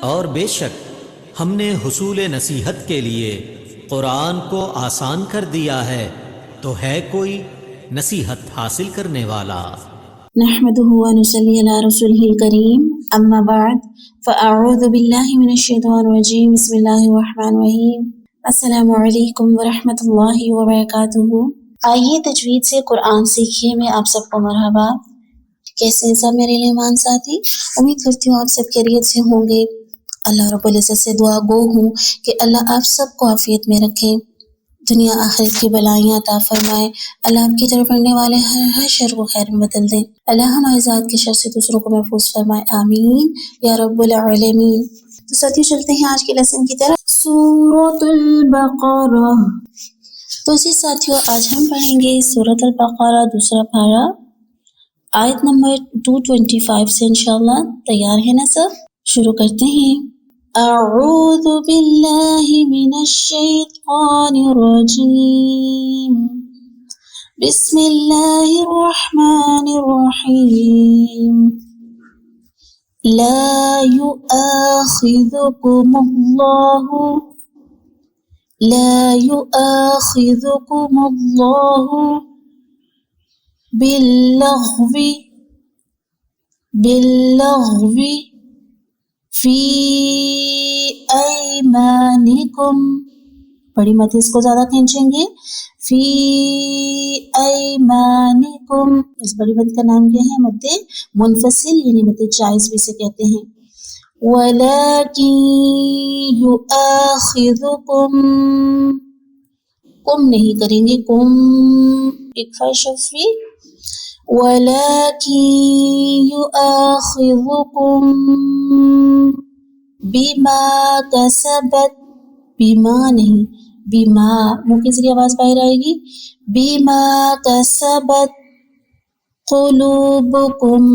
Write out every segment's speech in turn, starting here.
اور بے شک ہم نے حصول نصیحت کے لیے قرآن کو آسان کر دیا ہے، تو ہے کوئی نصیحت حاصل کرنے والا؟ نحمده ونصلي على رسوله الكريم اما بعد فاعوذ بالله من الشيطان الرجيم بسم الله الرحمن الرحيم السلام علیکم ورحمۃ اللہ وبرکاتہ۔ آئیے تجوید سے قرآن سیکھیے میں آپ سب کو مرحبا۔ کیسے ہیں سب میرے ایمان ساتھی؟ امید کرتی ہوں آپ سب خیریت سے ہوں گے۔ اللہ رب العزت سے دعا گو ہوں کہ اللہ آپ سب کو عافیت میں رکھے، دنیا آخرت کی بلائیاں عطا فرمائے، اللہ آپ کی طرف بڑھنے والے ہر شر کو خیر میں بدل دے، اللہ ہمارے ذات کے شر سے دوسروں کو محفوظ فرمائے، آمین یا رب العالمین۔ تو ساتھی چلتے ہیں آج کے لیسن کی طرف، سورۃ البقرہ۔ تو اسی ساتھیوں آج ہم پڑھیں گے سورۃ البقرہ دوسرا پارہ، آیت نمبر 225 سے انشاءاللہ۔ تیار ہے نا سب؟ شروع کرتے ہیں۔ اعوذ باللہ من الشیطان الرجیم، بسم اللہ الرحمن الرحیم۔ لا يؤاخذكم الله باللغو فی ایمانکم، بڑی مت اس کو زیادہ کھینچیں گے، فی ایمانکم، اس بڑی مت کا نام کیا ہے؟ مد منفصل، یعنی مد جائز بھی سے کہتے ہیں۔ ولیکن یؤاخذکم، کم نہیں کریں گے، کم اکفا شفی، ولیکن یؤاخذکم بما کسبت، بما نہیں، بما منہ کے ذریعے آواز باہر آئے گی، بما کسبت قلوبکم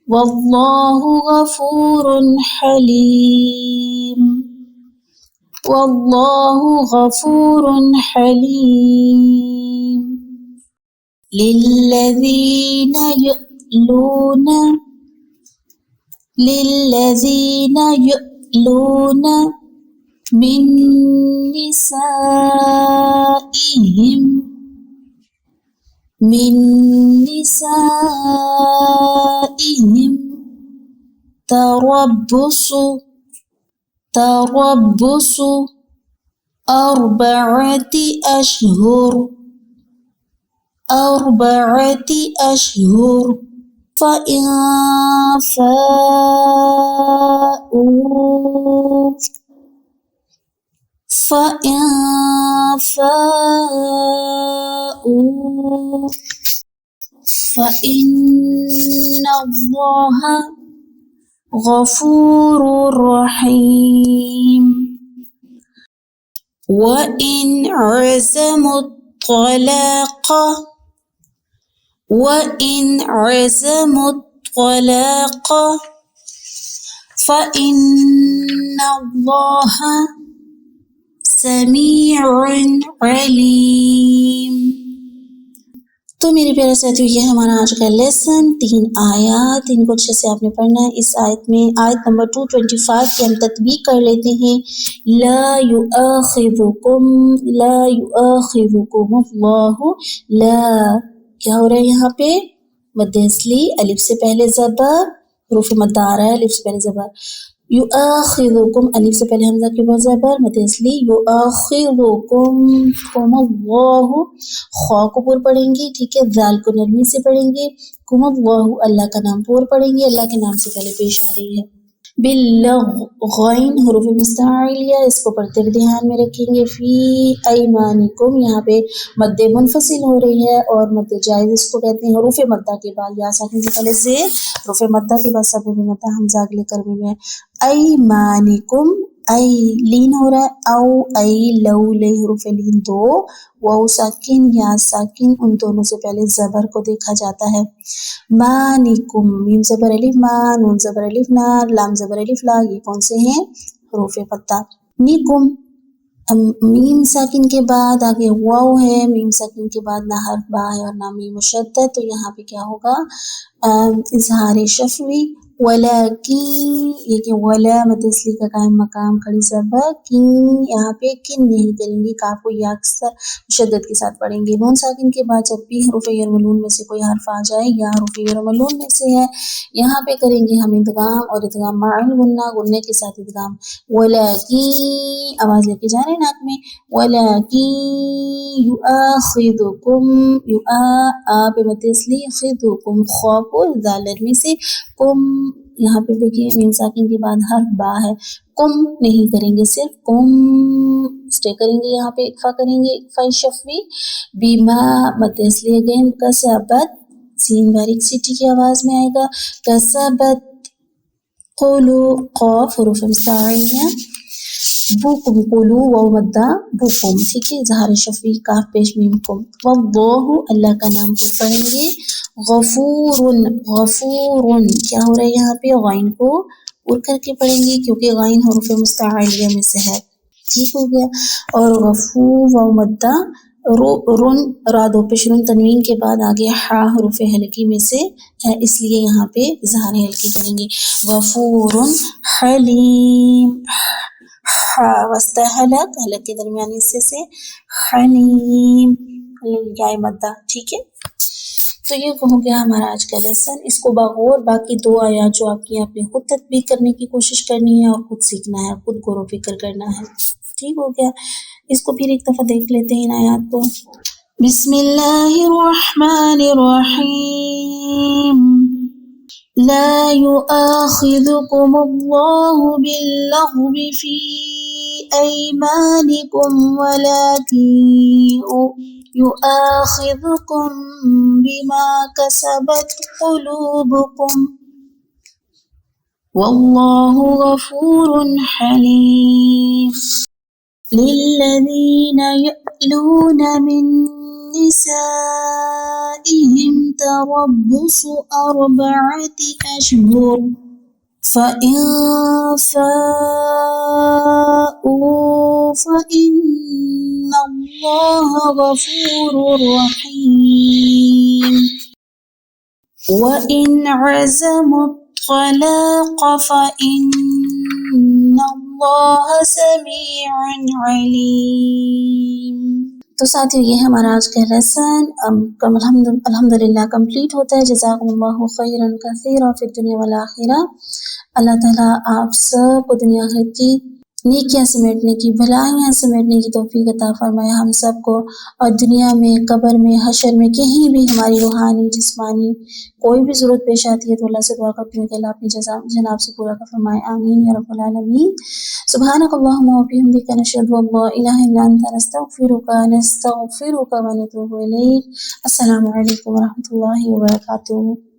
واللہ غفور حلیم، واللہ غفور حلیم۔ للذین یؤلون من نسائهم تربص أربعة أشهر فإن فاءوا فإن الله غفور رحيم۔ وإن عزموا الطلاق فإن الله سمیع علیم۔ تو میرے پیارے ساتھیوں، یہ ہمارا آج کا لیسن، 3 آیات، ان کو اچھے سے آپ نے پڑھنا ہے۔ اس آیت میں آیت نمبر 225 کی ہم تطبیق کر لیتے ہیں۔ لا یؤاخذکم اللہ، لا کیا ہو رہا ہے یہاں پہ؟ مد اصلی، الف سے پہلے زبر، حروف مد آ رہا ہے، الف سے پہلے زبر۔ یؤاخذکم، الف سے پہلے حمزہ کے بعد زبر، مد اصلی، یؤاخذکم اللہ، خا کو پور پڑھیں گے، ٹھیک ہے، ذال کو نرمی سے پڑھیں گے، کم اللہ، اللہ کا نام پور پڑھیں گے، اللہ کے نام سے پہلے پیش آ رہی ہے۔ بالغین حروف مستعلیہ، اس کو پڑھتے ہوئے دھیان میں رکھیں گے۔ فی ایمانکم، یہاں پہ مد منفصل ہو رہی ہے اور مد جائز اس کو کہتے ہیں۔ حروف مدہ کے بعد یا ساکن سے پہلے زیر، حروف مدہ کے بعد سب مدہ حمزہ اگلے کرنے میں۔ ایمانکم، ای لین ہو رہا ہے، او ای لو، لے حروف لین 2، واو ساکن یا ساکن، ان دونوں سے پہلے زبر کو دیکھا جاتا ہے۔ مانکم، میم زبر الف ما، نون زبر الف نا، لام زبر الف لا، یہ کون سے ہیں؟ حروف مدہ۔ نیکم، میم ساکن کے بعد آگے واو ہے، میم ساکن کے بعد نہ حرف با ہے اور نہ میم مشدد، تو یہاں پہ کیا ہوگا اظہار شفوی ولیکن، یہ کہ ولا مد اصلی کا قائم مقام کھڑی زبر کی، یہاں پہ کن نہیں کریں گے، کاف کو یا اکثر مشدد کے ساتھ پڑھیں گے۔ نون ساکن کے بعد جب بھی حروف یرملون میں سے کوئی حرف آ جائے یا حروف یرملون میں سے ہے، یہاں پہ کریں گے ہم ادغام، اور ادغام مع الغنہ، غنہ کے ساتھ ادغام، ولیکن آواز لے کے جا رہے ہیں ناک میں، ولیکن یؤاخذکم، آ پہ مد اصلی، خذکم خا کو دال میں سے، کم، یہاں پہ دیکھیں میم ساکن کے بعد حرف با ہے، کم نہیں کریں گے، صرف کم اسٹے کریں گے، یہاں پہ اکفا کریں گے، اکفا شفوی، بیما مد اصلی اگین، کسبت، سین باریک سیٹی کی آواز میں آئے گا، کسبت قولو، قاف حروف مستعلیہ، بوکم قولو واو مدہ بوکم، ٹھیک ہے، اظہار شفوی، کاف پیش میم کم، واللہ اللہ کا نام کو پڑھیں گے، غفور، غفور، کیا ہو رہا ہے یہاں پہ غائن کو پر کر کے پڑھیں گے کیونکہ غائن حروف مستعلیہ میں سے ہے، ٹھیک ہو گیا، اور غفور واو مدہ رن، را دو پیش رن تنوین کے بعد آگے ہا حروف حلقی میں سے ہے، اس لیے یہاں پہ اظہار حلقی کریں گے، غفور حلیم، وسط حلق، حلق کے درمیانی حصے سے، حلیم، یا مدہ، ٹھیک ہے۔ تو یہ ہو گیا ہمارا آج کا لیسن، اس کو بغور باقی دو آیات جو آپ کی اپنے خود تطبیق کرنے کی کوشش کرنی ہے اور خود سیکھنا ہے، خود غور و فکر کرنا ہے، ٹھیک ہو گیا۔ اس کو پھر ایک دفعہ دیکھ لیتے ہیں ان آیات کو۔ بسم اللہ الرحمن الرحیم، لا يؤاخذكم الله باللغو في أيمانكم ولكن يؤاخذكم بما كسبت قلوبكم والله غفور حليم، للذين يؤلون من نسائهم تربص 4 أشهر فإن فاءوا فإن الله غفور رحيم، وإن عزموا الطلاق فإن اللہ سمیع علیم۔ تو ساتھیو یہ ہمارا آج کا لیسن الحمدللہ کمپلیٹ ہوتا ہے۔ جزاکم اللہ خیرا کثیرا فی الدنیا والآخرہ۔ اللہ تعالیٰ آپ سب کو دنیا بھر کی نیکیاں سمیٹنے کی، بھلائیاں سمیٹنے کی توفیق عطا فرمائے ہم سب کو، اور دنیا میں، قبر میں، حشر میں، کہیں بھی ہماری روحانی جسمانی کوئی بھی ضرورت پیش آتی ہے تو اللہ سے دعا کرتی ہوں کہ اللہ اپنی جناب سے پورا کر فرمائے، آمین یا رب العالمین۔ سبحانک اللہم و بحمدک، نشہد ان لا الہ الا انت، نستغفرک ونتوب الیک۔ السلام علیکم و رحمۃ اللہ وبرکاتہ۔